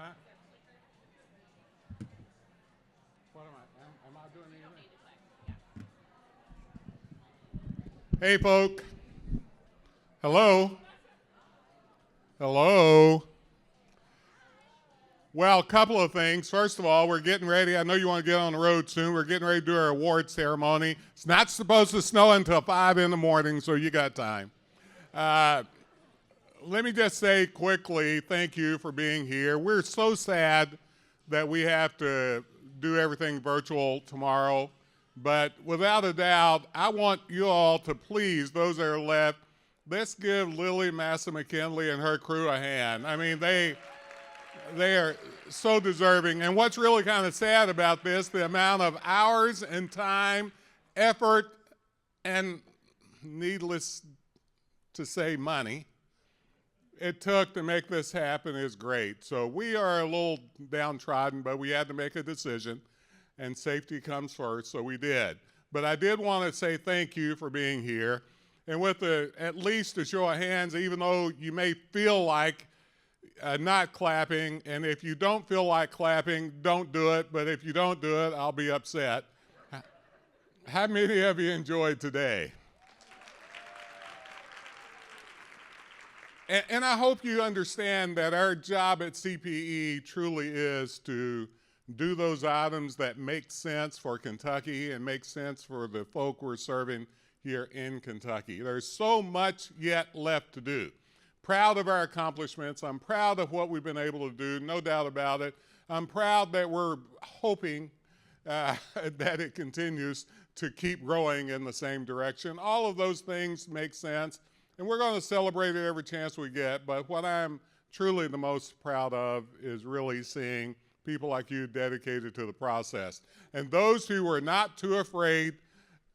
Huh? What am I doing anything? Hey, folk. Hello. Hello. Well, a couple of things. First of all, we're getting ready. I know you want to get on the road soon. We're getting ready to do our award ceremony. It's not supposed to snow until 5 in the morning, so you got time. Let me just say quickly, thank you for being here. We're so sad that we have to do everything virtual tomorrow, but without a doubt, I want you all to please, those that are left, let's give Lily Massa McKinley and her crew a hand. I mean, they are so deserving. And what's really kind of sad about this, the amount of hours and time, effort, and needless to say, money it took to make this happen is great. So we are a little downtrodden, but we had to make a decision, and safety comes first, so we did. But I did want to say thank you for being here. And with at least a show of hands, even though you may feel like not clapping, and if you don't feel like clapping, don't do it, but if you don't do it, I'll be upset. How many of you enjoyed today? And I hope you understand that our job at CPE truly is to do those items that make sense for Kentucky and make sense for the folk we're serving here in Kentucky. There's so much yet left to do. Proud of our accomplishments. I'm proud of what we've been able to do, no doubt about it. I'm proud that we're hoping that it continues to keep growing in the same direction. All of those things make sense. And we're going to celebrate it every chance we get, but what I'm truly the most proud of is really seeing people like you dedicated to the process. And those who were not too afraid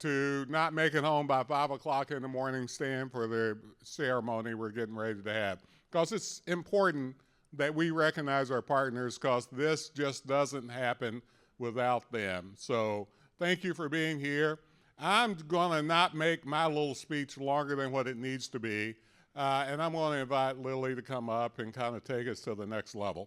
to not make it home by 5 o'clock in the morning, staying for the ceremony we're getting ready to have. Because it's important that we recognize our partners, because this just doesn't happen without them. So thank you for being here. I'm going to not make my little speech longer than what it needs to be, and I'm going to invite Lily to come up and kind of take us to the next level.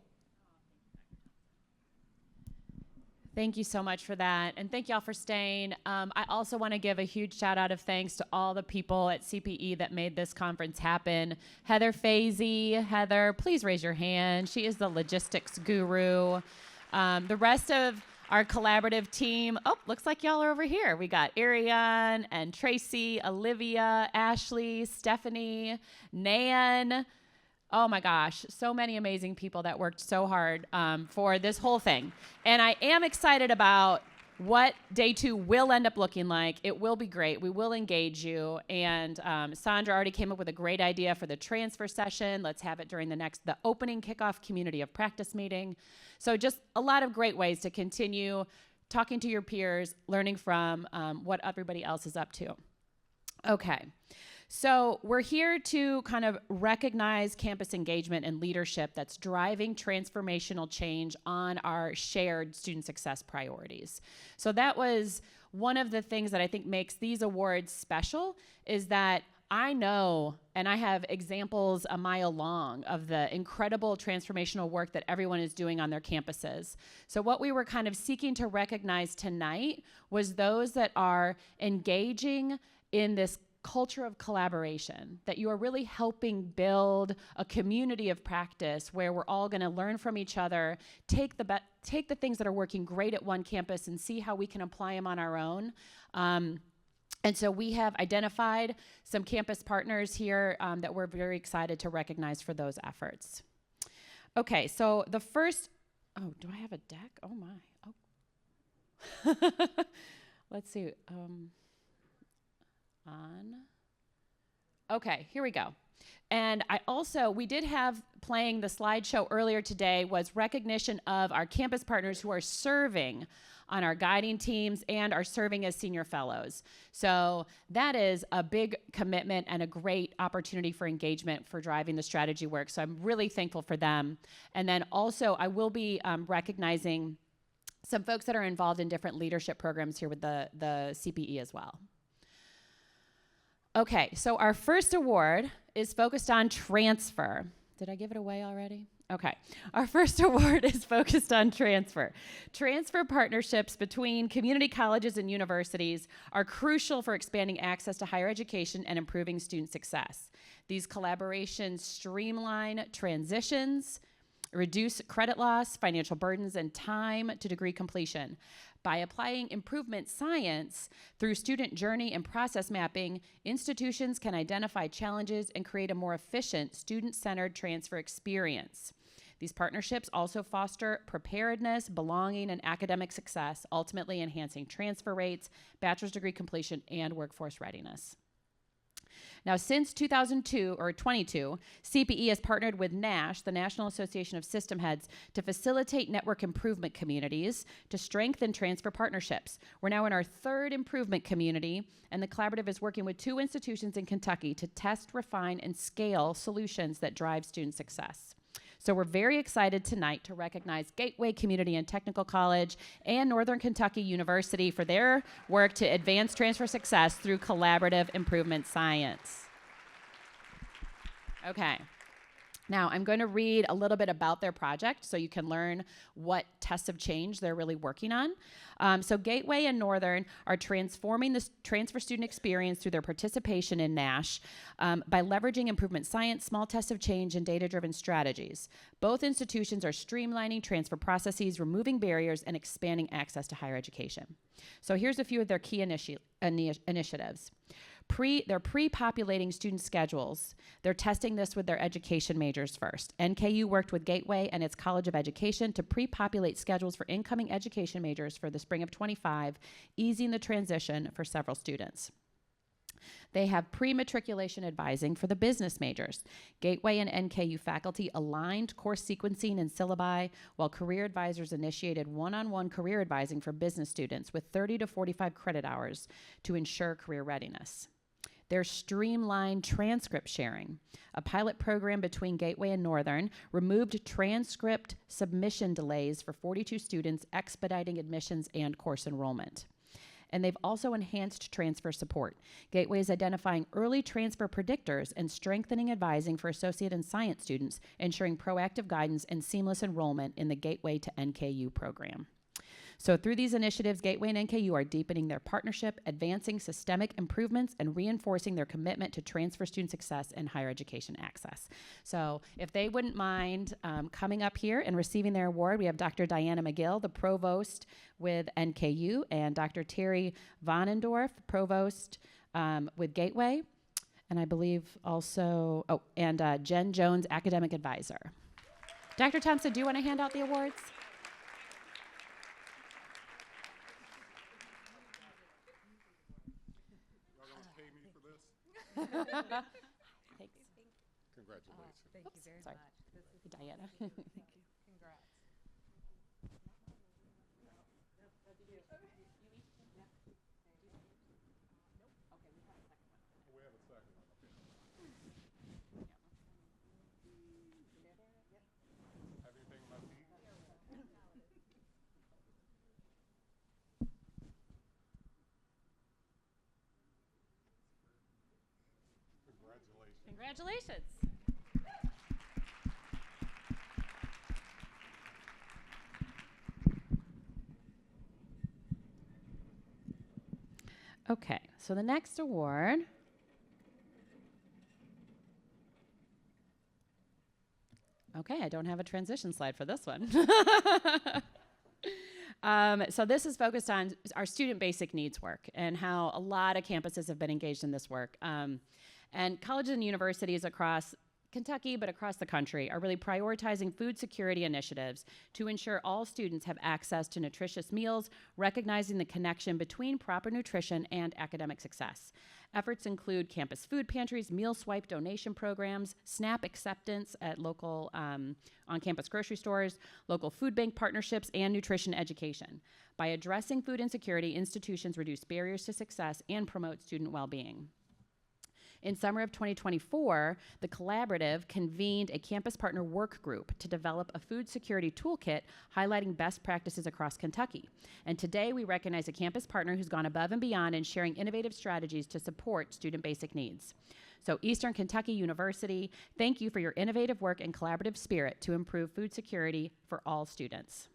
Thank you so much for that, and thank y'all for staying. I also want to give a huge shout out of thanks to all the people at CPE that made this conference happen. Heather Fazy, Heather, please raise your hand. She is the logistics guru. The rest of our collaborative team, looks like y'all are over here. We got Ariane and Tracy, Olivia, Ashley, Stephanie, Nan. Oh my gosh, so many amazing people that worked so hard for this whole thing. And I am excited about what day 2 will end up looking like. It will be great. We will engage you. And Sandra already came up with a great idea for the transfer session. Let's have it during the opening kickoff community of practice meeting. So just a lot of great ways to continue talking to your peers, learning from what everybody else is up to. Okay. So we're here to kind of recognize campus engagement and leadership that's driving transformational change on our shared student success priorities. So that was one of the things that I think makes these awards special, is that I know, and I have examples a mile long of the incredible transformational work that everyone is doing on their campuses. So what we were kind of seeking to recognize tonight was those that are engaging in this culture of collaboration, that you are really helping build a community of practice where we're all going to learn from each other, take the things that are working great at one campus and see how we can apply them on our own. And so we have identified some campus partners here that we're very excited to recognize for those efforts. Okay, so the first, do I have a deck? Oh my, let's see. Okay, here we go. And we did have playing the slideshow earlier today was recognition of our campus partners who are serving on our guiding teams and are serving as senior fellows. So that is a big commitment and a great opportunity for engagement for driving the strategy work. So I'm really thankful for them. And then also I will be recognizing some folks that are involved in different leadership programs here with the CPE as well. Okay, so our first award is focused on transfer. Did I give it away already? Okay. Our first award is focused on transfer. Transfer partnerships between community colleges and universities are crucial for expanding access to higher education and improving student success. These collaborations streamline transitions, reduce credit loss, financial burdens, and time to degree completion. By applying improvement science through student journey and process mapping, institutions can identify challenges and create a more efficient, student-centered transfer experience. These partnerships also foster preparedness, belonging, and academic success, ultimately enhancing transfer rates, bachelor's degree completion, and workforce readiness. Now, since 2022, CPE has partnered with NASH, the National Association of System Heads, to facilitate network improvement communities to strengthen transfer partnerships. We're now in our third improvement community, and the collaborative is working with 2 institutions in Kentucky to test, refine, and scale solutions that drive student success. So we're very excited tonight to recognize Gateway Community and Technical College and Northern Kentucky University for their work to advance transfer success through collaborative improvement science. Okay. Now, I'm going to read a little bit about their project so you can learn what tests of change they're really working on. So Gateway and Northern are transforming the transfer student experience through their participation in NASH by leveraging improvement science, small tests of change, and data-driven strategies. Both institutions are streamlining transfer processes, removing barriers, and expanding access to higher education. So here's a few of their key initiatives. They're pre-populating student schedules. They're testing this with their education majors first. NKU worked with Gateway and its College of Education to pre-populate schedules for incoming education majors for the spring of '25, easing the transition for several students. They have pre-matriculation advising for the business majors. Gateway and NKU faculty aligned course sequencing and syllabi, while career advisors initiated one-on-one career advising for business students with 30 to 45 credit hours to ensure career readiness. Their streamlined transcript sharing. A pilot program between Gateway and Northern removed transcript submission delays for 42 students, expediting admissions and course enrollment. And they've also enhanced transfer support. Gateway is identifying early transfer predictors and strengthening advising for associate and science students, ensuring proactive guidance and seamless enrollment in the Gateway to NKU program. So through these initiatives, Gateway and NKU are deepening their partnership, advancing systemic improvements, and reinforcing their commitment to transfer student success and higher education access. So if they wouldn't mind coming up here and receiving their award, we have Dr. Diana McGill, the provost with NKU, and Dr. Terry Vonendorf, provost with Gateway, and I believe also, Jen Jones, academic advisor. Dr. Thompson, do you want to hand out the awards? Thanks. Congratulations. Thank you very Sorry. much. This is Diana. Thank you. Congrats. We have a second one. Have anything in my feet? Congratulations. Congratulations. Okay, so the next award okay, I don't have a transition slide for this one. So this is focused on our student basic needs work and how a lot of campuses have been engaged in this work. And colleges and universities across Kentucky, but across the country, are really prioritizing food security initiatives to ensure all students have access to nutritious meals, recognizing the connection between proper nutrition and academic success. Efforts include campus food pantries, meal swipe donation programs, SNAP acceptance at local on-campus grocery stores, local food bank partnerships, and nutrition education. By addressing food insecurity, institutions reduce barriers to success and promote student well-being. In summer of 2024, the collaborative convened a campus partner work group to develop a food security toolkit highlighting best practices across Kentucky. And today we recognize a campus partner who's gone above and beyond in sharing innovative strategies to support student basic needs. So Eastern Kentucky University, thank you for your innovative work and collaborative spirit to improve food security for all students.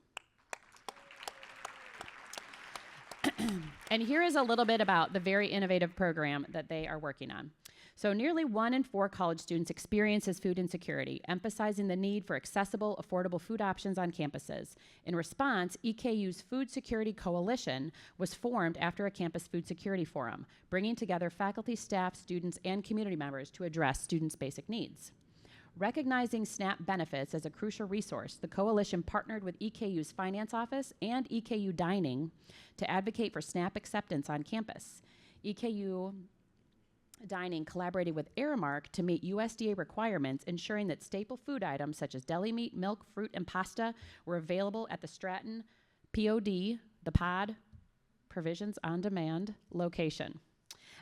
And here is a little bit about the very innovative program that they are working on. So nearly 1 in 4 college students experiences food insecurity, emphasizing the need for accessible, affordable food options on campuses. In response, EKU's Food Security Coalition was formed after a campus food security forum, bringing together faculty, staff, students, and community members to address students' basic needs. Recognizing SNAP benefits as a crucial resource, the coalition partnered with EKU's finance office and EKU Dining to advocate for SNAP acceptance on campus. EKU Dining collaborated with Aramark to meet USDA requirements, ensuring that staple food items such as deli meat, milk, fruit, and pasta were available at the Stratton POD, the POD, Provisions on Demand location.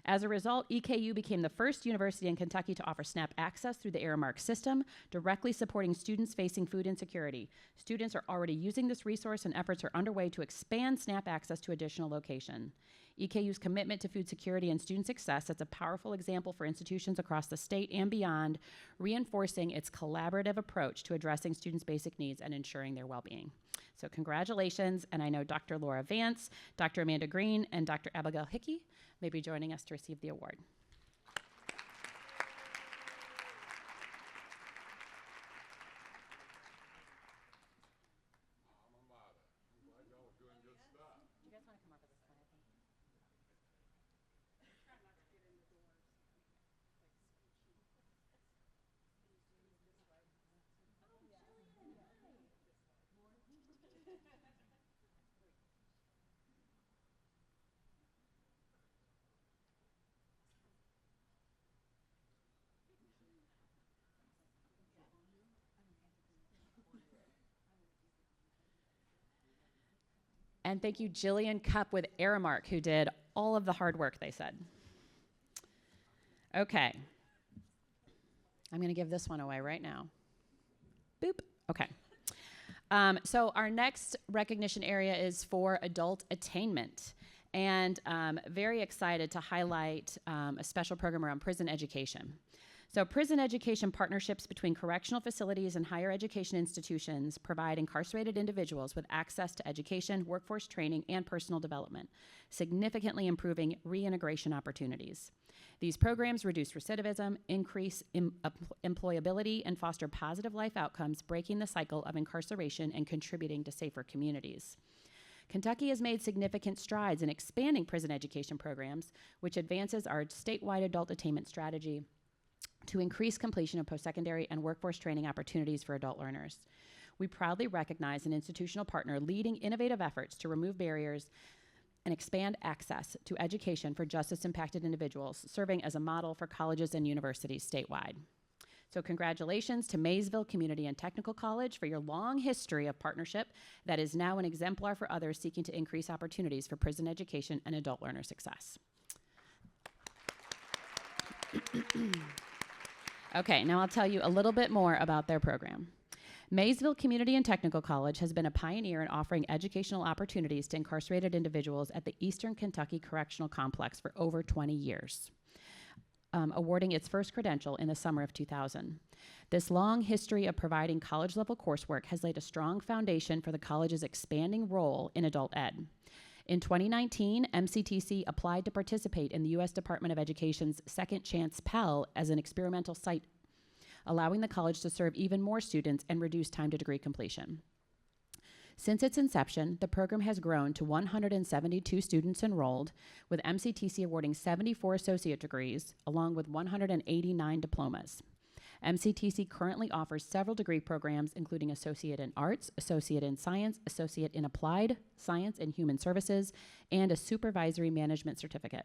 As a result, EKU became the first university in Kentucky to offer SNAP access through the Aramark system, directly supporting students facing food insecurity. Students are already using this resource, and efforts are underway to expand SNAP access to additional locations. EKU's commitment to food security and student success sets a powerful example for institutions across the state and beyond, reinforcing its collaborative approach to addressing students' basic needs and ensuring their well-being. So congratulations, and I know Dr. Laura Vance, Dr. Amanda Green, and Dr. Abigail Hickey may be joining us to receive the award. You guys want to come over this way, I think? And thank you, Jillian Cupp with Aramark, who did all of the hard work, they said. Okay. I'm going to give this one away right now. Boop. Okay. So our next recognition area is for adult attainment. And very excited to highlight a special program around prison education. So prison education partnerships between correctional facilities and higher education institutions provide incarcerated individuals with access to education, workforce training, and personal development, significantly improving reintegration opportunities. These programs reduce recidivism, increase employability, and foster positive life outcomes, breaking the cycle of incarceration and contributing to safer communities. Kentucky has made significant strides in expanding prison education programs, which advances our statewide adult attainment strategy to increase completion of postsecondary and workforce training opportunities for adult learners. We proudly recognize an institutional partner leading innovative efforts to remove barriers and expand access to education for justice-impacted individuals, serving as a model for colleges and universities statewide. So congratulations to Maysville Community and Technical College for your long history of partnership that is now an exemplar for others seeking to increase opportunities for prison education and adult learner success. Okay, now I'll tell you a little bit more about their program. Maysville Community and Technical College has been a pioneer in offering educational opportunities to incarcerated individuals at the Eastern Kentucky Correctional Complex for over 20 years, awarding its first credential in the summer of 2000. This long history of providing college-level coursework has laid a strong foundation for the college's expanding role in adult ed. In 2019, MCTC applied to participate in the U.S. Department of Education's Second Chance Pell as an experimental site, allowing the college to serve even more students and reduce time to degree completion. Since its inception, the program has grown to 172 students enrolled, with MCTC awarding 74 associate degrees, along with 189 diplomas. MCTC currently offers several degree programs, including Associate in Arts, Associate in Science, Associate in Applied Science and Human Services, and a Supervisory Management Certificate.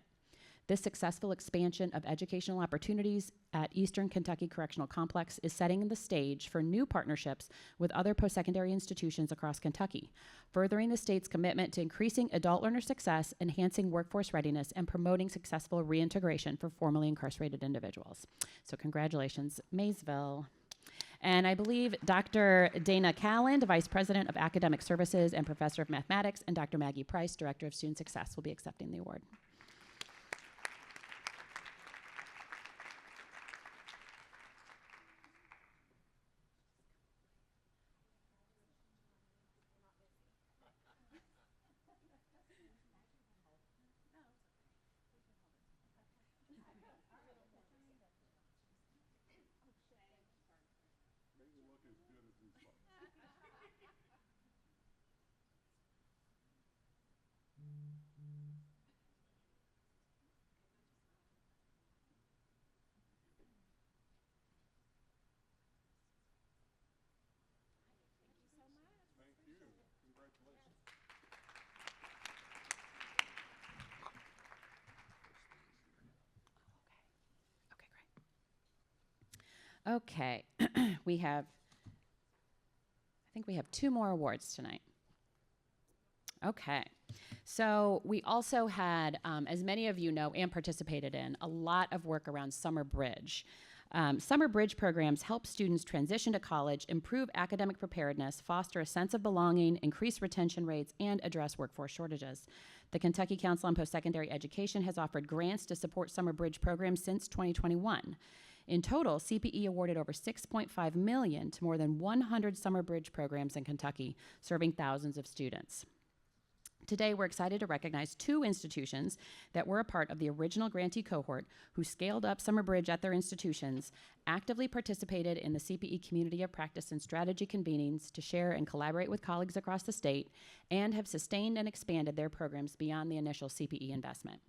This successful expansion of educational opportunities at Eastern Kentucky Correctional Complex is setting the stage for new partnerships with other post-secondary institutions across Kentucky, furthering the state's commitment to increasing adult learner success, enhancing workforce readiness, and promoting successful reintegration for formerly incarcerated individuals. So congratulations, Maysville. And I believe Dr. Dana Calland, Vice President of Academic Services and Professor of Mathematics, and Dr. Maggie Price, Director of Student Success, will be accepting the award. Okay, we have, I think we have 2 more awards tonight. Okay, so we also had, as many of you know and participated in, a lot of work around Summer Bridge. Summer Bridge programs help students transition to college, improve academic preparedness, foster a sense of belonging, increase retention rates, and address workforce shortages. The Kentucky Council on Postsecondary Education has offered grants to support Summer Bridge programs since 2021. In total, CPE awarded over $6.5 million to more than 100 Summer Bridge programs in Kentucky, serving thousands of students. Today, we're excited to recognize 2 institutions that were a part of the original grantee cohort who scaled up Summer Bridge at their institutions, actively participated in the CPE Community of Practice and Strategy convenings to share and collaborate with colleagues across the state, and have sustained and expanded their programs beyond the initial CPE investment.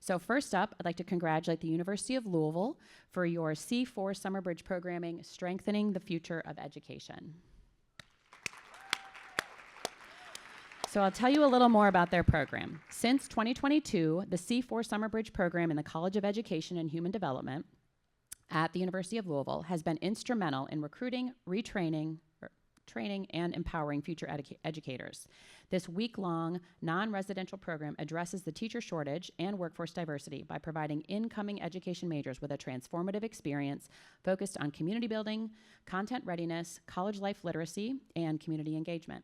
So first up, I'd like to congratulate the University of Louisville for your C4 Summer Bridge programming, Strengthening the Future of Education. So I'll tell you a little more about their program. Since 2022, the C4 Summer Bridge program in the College of Education and Human Development at the University of Louisville has been instrumental in recruiting, training, and empowering future educators. This week-long, non-residential program addresses the teacher shortage and workforce diversity by providing incoming education majors with a transformative experience focused on community building, content readiness, college life literacy, and community engagement.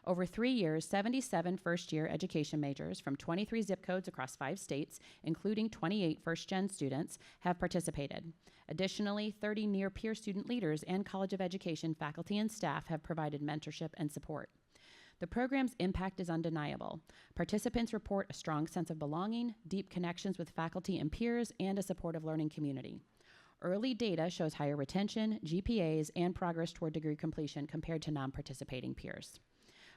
Over 3 years, 77 first-year education majors from 23 zip codes across 5 states, including 28 first-gen students, have participated. Additionally, 30 near-peer student leaders and College of Education faculty and staff have provided mentorship and support. The program's impact is undeniable. Participants report a strong sense of belonging, deep connections with faculty and peers, and a supportive learning community. Early data shows higher retention, GPAs, and progress toward degree completion compared to non-participating peers.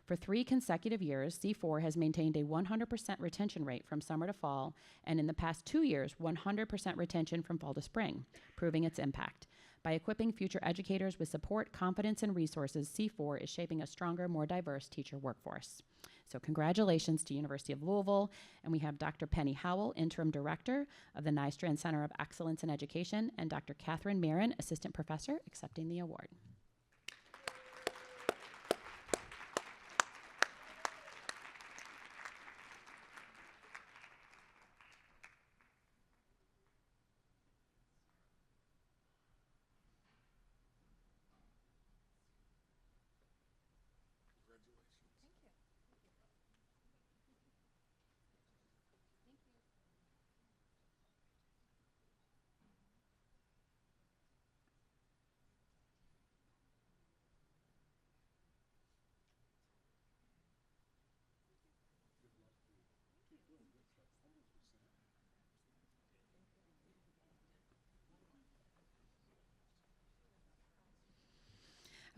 For 3 consecutive years, C4 has maintained a 100% retention rate from summer to fall, and in the past 2 years, 100% retention from fall to spring, proving its impact. By equipping future educators with support, confidence, and resources, C4 is shaping a stronger, more diverse teacher workforce. So congratulations to University of Louisville, and we have Dr. Penny Howell, Interim Director of the Nystrand Center of Excellence in Education, and Dr. Catherine Marin, Assistant Professor, accepting the award.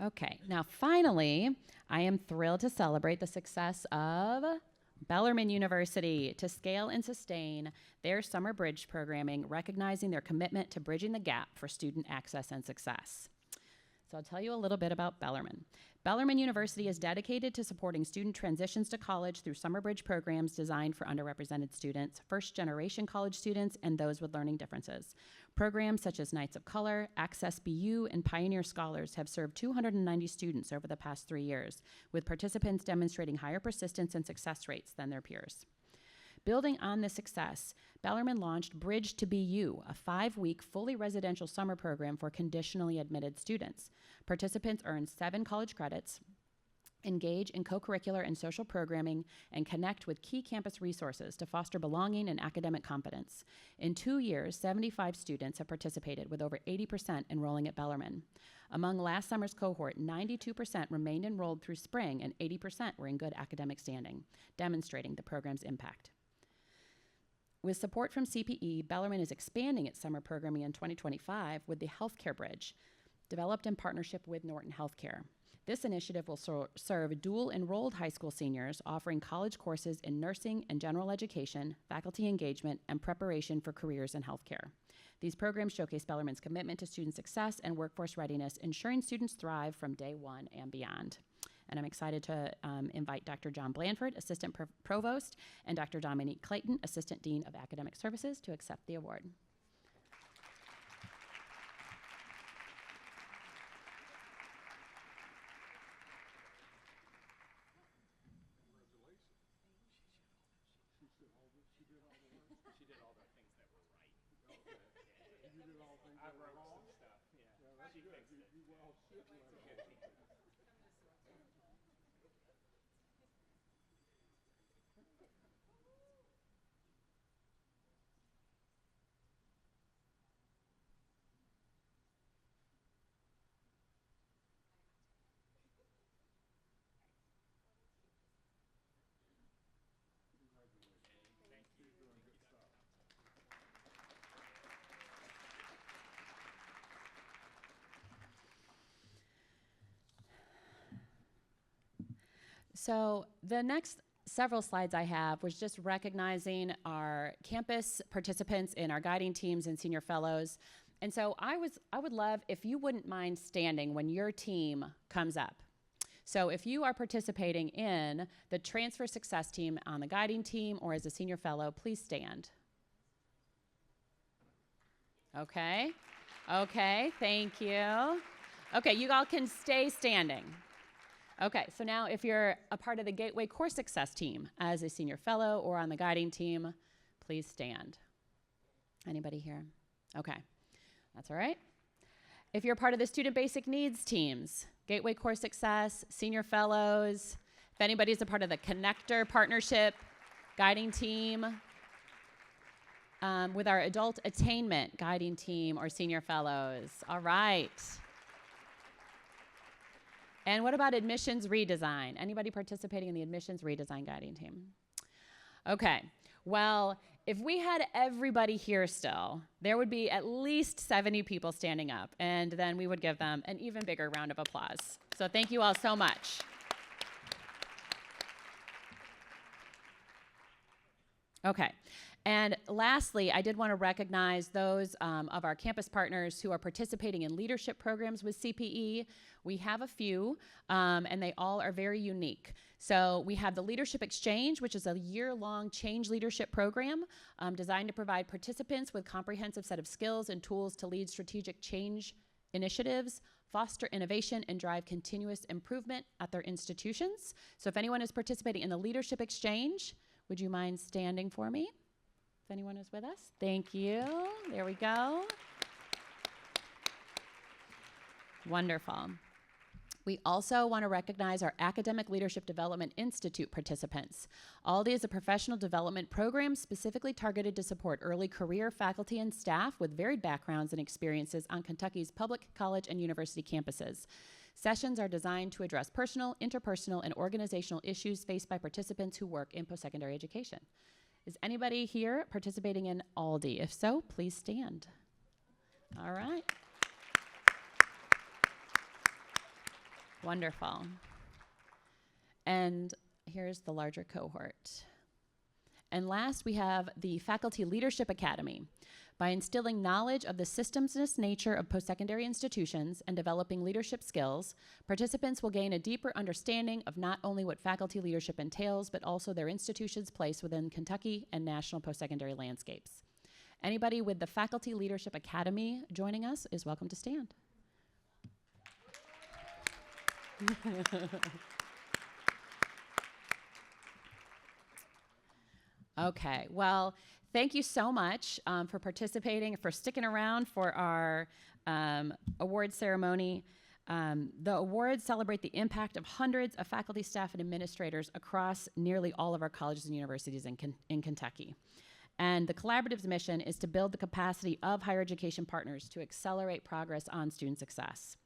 Okay, now finally, I am thrilled to celebrate the success of Bellarmine University to scale and sustain their Summer Bridge programming, recognizing their commitment to bridging the gap for student access and success. So I'll tell you a little bit about Bellarmine. Bellarmine University is dedicated to supporting student transitions to college through Summer Bridge programs designed for underrepresented students, first-generation college students, and those with learning differences. Programs such as Knights of Color, Access BU, and Pioneer Scholars have served 290 students over the past 3 years, with participants demonstrating higher persistence and success rates than their peers. Building on this success, Bellarmine launched Bridge to BU, a 5-week fully residential summer program for conditionally admitted students. Participants earn 7 college credits, engage in co-curricular and social programming, and connect with key campus resources to foster belonging and academic competence. In 2 years, 75 students have participated, with over 80% enrolling at Bellarmine. Among last summer's cohort, 92% remained enrolled through spring, and 80% were in good academic standing, demonstrating the program's impact. With support from CPE, Bellarmine is expanding its summer programming in 2025 with the Healthcare Bridge, developed in partnership with Norton Healthcare. This initiative will serve dual-enrolled high school seniors, offering college courses in nursing and general education, faculty engagement, and preparation for careers in healthcare. These programs showcase Bellarmine's commitment to student success and workforce readiness, ensuring students thrive from day one and beyond. And I'm excited to invite Dr. John Blanford, Assistant Provost, and Dr. Dominique Clayton, Assistant Dean of Academic Services, to accept the award. So the next several slides I have was just recognizing our campus participants in our guiding teams and senior fellows. And so I would love if you wouldn't mind standing when your team comes up. So if you are participating in the transfer success team on the guiding team or as a senior fellow, please stand. Okay. Okay, thank you. Okay, you all can stay standing. Okay, so now if you're a part of the Gateway Course Success team as a senior fellow or on the guiding team, please stand. Anybody here? Okay, that's all right. If you're part of the Student Basic Needs teams, Gateway Course Success, senior fellows, if anybody's a part of the Connector Partnership guiding team, with our Adult Attainment guiding team or senior fellows, all right. And what about admissions redesign? Anybody participating in the admissions redesign guiding team? Okay, well, if we had everybody here still, there would be at least 70 people standing up, and then we would give them an even bigger round of applause. So thank you all so much. Okay. And lastly, I did want to recognize those of our campus partners who are participating in leadership programs with CPE. We have a few, and they all are very unique. So we have the Leadership Exchange, which is a year-long change leadership program designed to provide participants with a comprehensive set of skills and tools to lead strategic change initiatives, foster innovation, and drive continuous improvement at their institutions. So if anyone is participating in the Leadership Exchange, would you mind standing for me? If anyone is with us, thank you. There we go. Wonderful. We also want to recognize our Academic Leadership Development Institute participants. ALDI is a professional development program specifically targeted to support early career faculty and staff with varied backgrounds and experiences on Kentucky's public college and university campuses. Sessions are designed to address personal, interpersonal, and organizational issues faced by participants who work in post-secondary education. Is anybody here participating in ALDI? If so, please stand. All right. Wonderful. And here's the larger cohort. And last, we have the Faculty Leadership Academy. By instilling knowledge of the systems-ness nature of post-secondary institutions and developing leadership skills, participants will gain a deeper understanding of not only what faculty leadership entails, but also their institution's place within Kentucky and national post-secondary landscapes. Anybody with the Faculty Leadership Academy joining us is welcome to stand. Okay, well, thank you so much for participating, for sticking around for our award ceremony. The awards celebrate the impact of hundreds of faculty, staff, and administrators across nearly all of our colleges and universities in Kentucky. And the collaborative's mission is to build the capacity of higher education partners to accelerate progress on student success.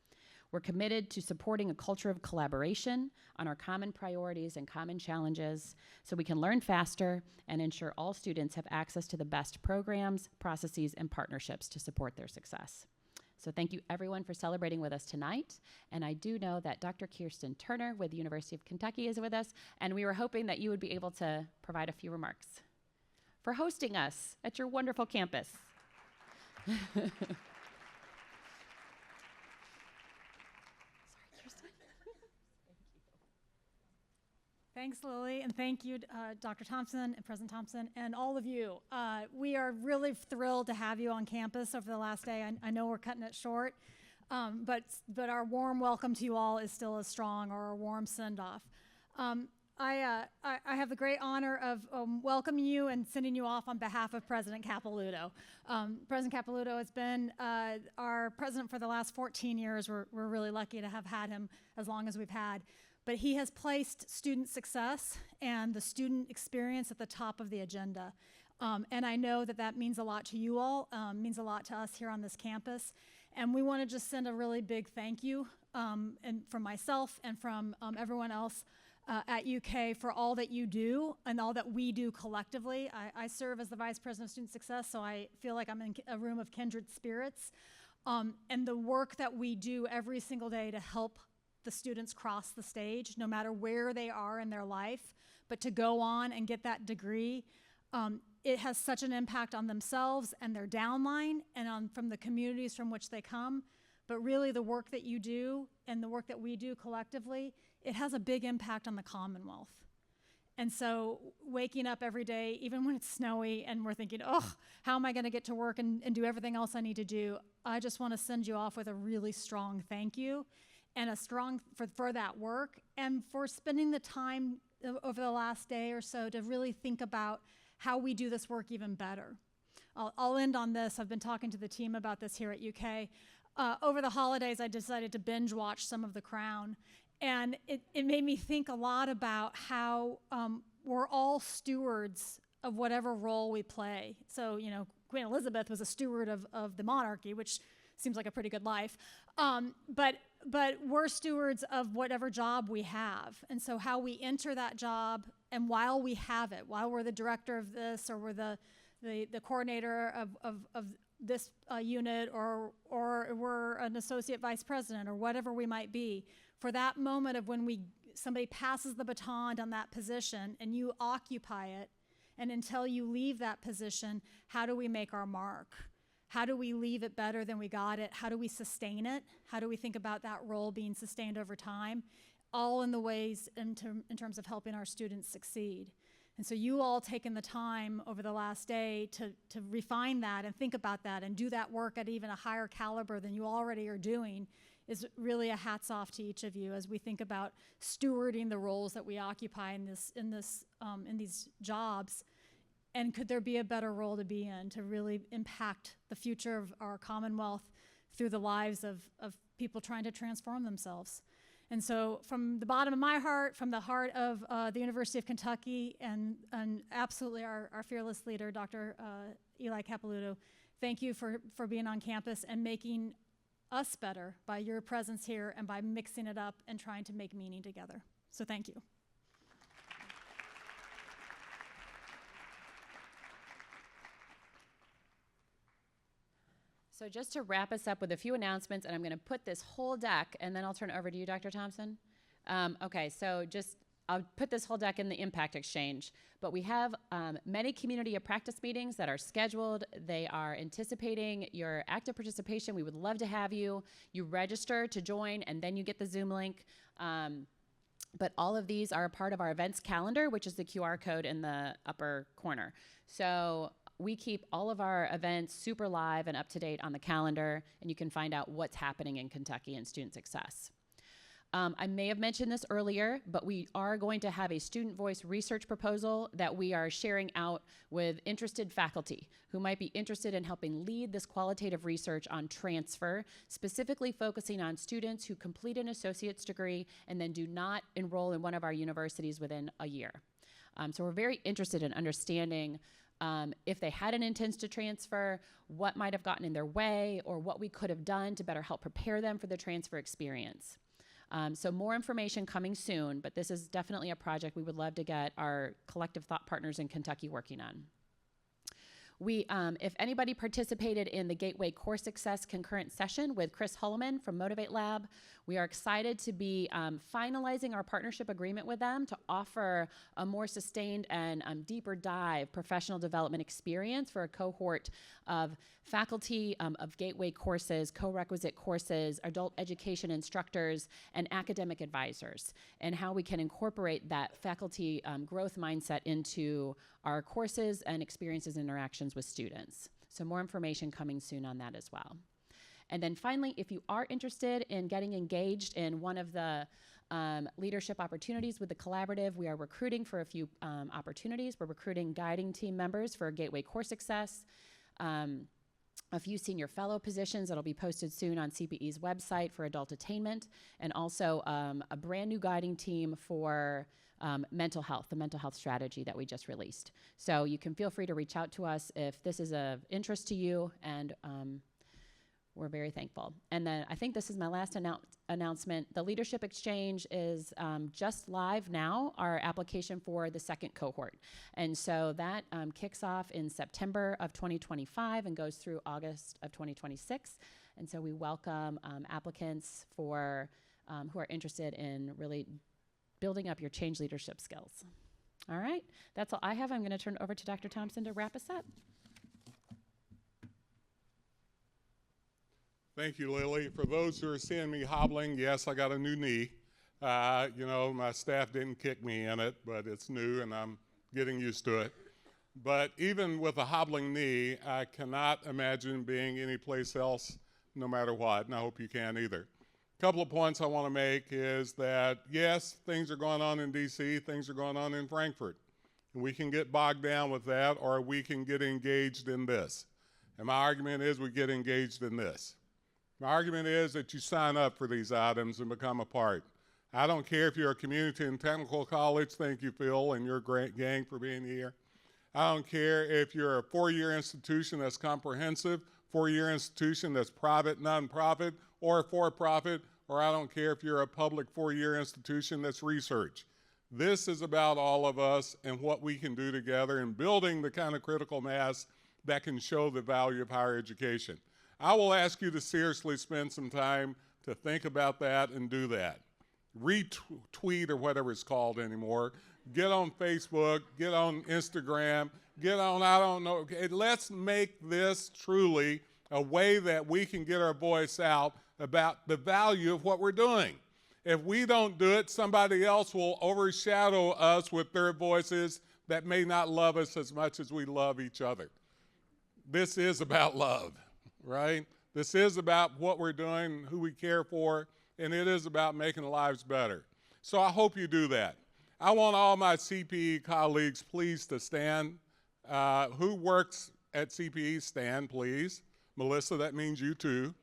We're committed to supporting a culture of collaboration on our common priorities and common challenges so we can learn faster and ensure all students have access to the best programs, processes, and partnerships to support their success. So thank you everyone for celebrating with us tonight. And I do know that Dr. Kirsten Turner with the University of Kentucky is with us, and we were hoping that you would be able to provide a few remarks for hosting us at your wonderful campus. Thanks, Lily, and thank you, Dr. Thompson and President Thompson, and all of you. We are really thrilled to have you on campus over the last day. I know we're cutting it short, but our warm welcome to you all is still as strong, or our warm send-off. I have the great honor of welcoming you and sending you off on behalf of President Capilouto. President Capilouto has been our president for the last 14 years. We're really lucky to have had him as long as we've had. But he has placed student success and the student experience at the top of the agenda. And I know that that means a lot to you all, means a lot to us here on this campus. And we want to just send a really big thank you and from myself and from everyone else at UK for all that you do and all that we do collectively. I serve as the Vice President of Student Success, so I feel like I'm in a room of kindred spirits. And the work that we do every single day to help the students cross the stage, no matter where they are in their life, but to go on and get that degree, it has such an impact on themselves and their downline and from the communities from which they come. But really the work that you do and the work that we do collectively, it has a big impact on the Commonwealth. And so waking up every day, even when it's snowy and we're thinking, oh, how am I gonna get to work and do everything else I need to do? I just wanna send you off with a really strong thank you and a strong for that work and for spending the time over the last day or so to really think about how we do this work even better. I'll end on this. I've been talking to the team about this here at UK. Over the holidays, I decided to binge watch some of The Crown, and it made me think a lot about how we're all stewards of whatever role we play. So, you know, Queen Elizabeth was a steward of the monarchy, which seems like a pretty good life. But we're stewards of whatever job we have. And so how we enter that job, and while we have it, while we're the director of this, or we're the coordinator of this unit, or we're an associate vice president, or whatever we might be, for that moment of when somebody passes the baton on that position and you occupy it, and until you leave that position, how do we make our mark? How do we leave it better than we got it? How do we sustain it? How do we think about that role being sustained over time? All in the ways in terms of helping our students succeed. And so you all taking the time over the last day to refine that and think about that and do that work at even a higher caliber than you already are doing is really a hats off to each of you as we think about stewarding the roles that we occupy in these jobs. And could there be a better role to be in to really impact the future of our Commonwealth through the lives of people trying to transform themselves? And so from the bottom of my heart, from the heart of the University of Kentucky, and absolutely our fearless leader, Dr. Eli Capilouto, thank you for being on campus and making us better by your presence here and by mixing it up and trying to make meaning together. So thank you. So just to wrap us up with a few announcements, and I'm going to put this whole deck, and then I'll turn it over to you, Dr. Thompson. Okay, so I'll put this whole deck in the Impact Exchange, but we have many community of practice meetings that are scheduled. They are anticipating your active participation. We would love to have you. You register to join, and then you get the Zoom link. But all of these are a part of our events calendar, which is the QR code in the upper corner. So we keep all of our events super live and up to date on the calendar, and you can find out what's happening in Kentucky in student success. I may have mentioned this earlier, but we are going to have a student voice research proposal that we are sharing out with interested faculty who might be interested in helping lead this qualitative research on transfer, specifically focusing on students who complete an associate's degree and then do not enroll in one of our universities within a year. So we're very interested in understanding if they had an intent to transfer, what might have gotten in their way, or what we could have done to better help prepare them for the transfer experience. So more information coming soon, but this is definitely a project we would love to get our collective thought partners in Kentucky working on. If anybody participated in the Gateway Course Success concurrent session with Chris Hulleman from Motivate Lab, we are excited to be finalizing our partnership agreement with them to offer a more sustained and deeper dive professional development experience for a cohort of faculty of Gateway courses, co-requisite courses, adult education instructors, and academic advisors, and how we can incorporate that faculty growth mindset into our courses and experiences and interactions with students. So more information coming soon on that as well. And then finally, if you are interested in getting engaged in one of the Leadership opportunities with the collaborative. We are recruiting for a few opportunities. We're recruiting guiding team members for Gateway Core Success. A few senior fellow positions that'll be posted soon on CPE's website for adult attainment, and also a brand new guiding team for mental health, the mental health strategy that we just released. So you can feel free to reach out to us if this is of interest to you, and we're very thankful. And then I think this is my last announcement. The Leadership Exchange is just live now, our application for the second cohort. And so that kicks off in September of 2025 and goes through August of 2026. And so we welcome applicants for who are interested in really building up your change leadership skills. All right, that's all I have. I'm gonna turn it over to Dr. Thompson to wrap us up. Thank you, Lily. For those who are seeing me hobbling, yes, I got a new knee. You know, my staff didn't kick me in it, but it's new and I'm getting used to it. But even with a hobbling knee, I cannot imagine being anyplace else no matter what, and I hope you can either. A couple of points I want to make is that, yes, things are going on in DC, things are going on in Frankfurt. And we can get bogged down with that, or we can get engaged in this. And my argument is we get engaged in this. My argument is that you sign up for these items and become a part. I don't care if you're a community and technical college, thank you, Phil, and your great gang for being here. I don't care if you're a four-year institution that's comprehensive, four-year institution that's private, nonprofit, or for-profit, or I don't care if you're a public four-year institution that's research. This is about all of us and what we can do together in building the kind of critical mass that can show the value of higher education. I will ask you to seriously spend some time to think about that and do that. Retweet or whatever it's called anymore. Get on Facebook, get on Instagram, get on, I don't know. Okay, let's make this truly a way that we can get our voice out about the value of what we're doing. If we don't do it, somebody else will overshadow us with their voices that may not love us as much as we love each other. This is about love, right? This is about what we're doing, who we care for, and it is about making lives better. So I hope you do that. I want all my CPE colleagues, please, to stand. Who works at CPE, stand, please. Melissa, that means you too.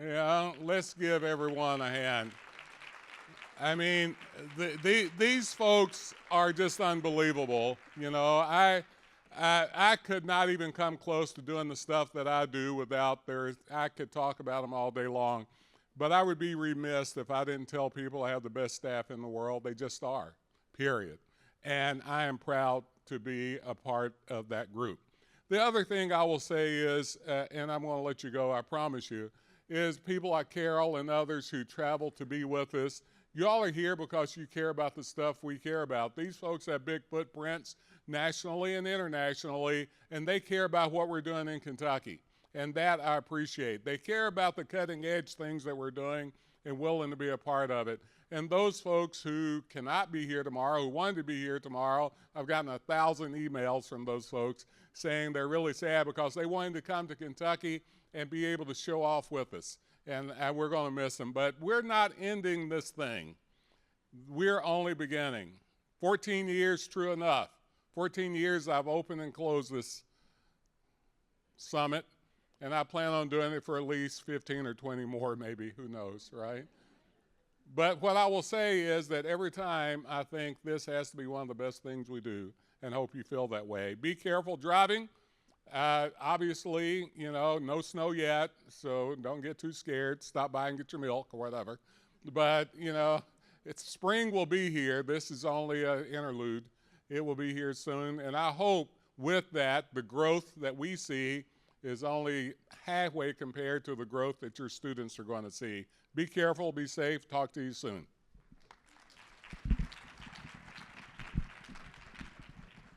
Yeah, let's give everyone a hand. I mean, these folks are just unbelievable. You know, I could not even come close to doing the stuff that I do without I could talk about them all day long. But I would be remiss if I didn't tell people I have the best staff in the world. They just are, period. And I am proud to be a part of that group. The other thing I will say is, and I'm going to let you go, I promise you, is people like Carol and others who travel to be with us. You all are here because you care about the stuff we care about. These folks have big footprints nationally and internationally, and they care about what we're doing in Kentucky. And that I appreciate. They care about the cutting edge things that we're doing and willing to be a part of it. And those folks who cannot be here tomorrow, who wanted to be here tomorrow, I've gotten 1,000 emails from those folks saying they're really sad because they wanted to come to Kentucky and be able to show off with us. And we're going to miss them. But we're not ending this thing. We're only beginning. 14 years, true enough. 14 years I've opened and closed this summit. And I plan on doing it for at least 15 or 20 more, maybe, who knows, right? But what I will say is that every time I think this has to be one of the best things we do, and hope you feel that way. Be careful driving. Obviously, you know, no snow yet, so don't get too scared. Stop by and get your milk or whatever. But, you know, spring will be here. This is only an interlude. It will be here soon. And I hope with that, the growth that we see is only halfway compared to the growth that your students are going to see. Be careful, be safe, talk to you soon.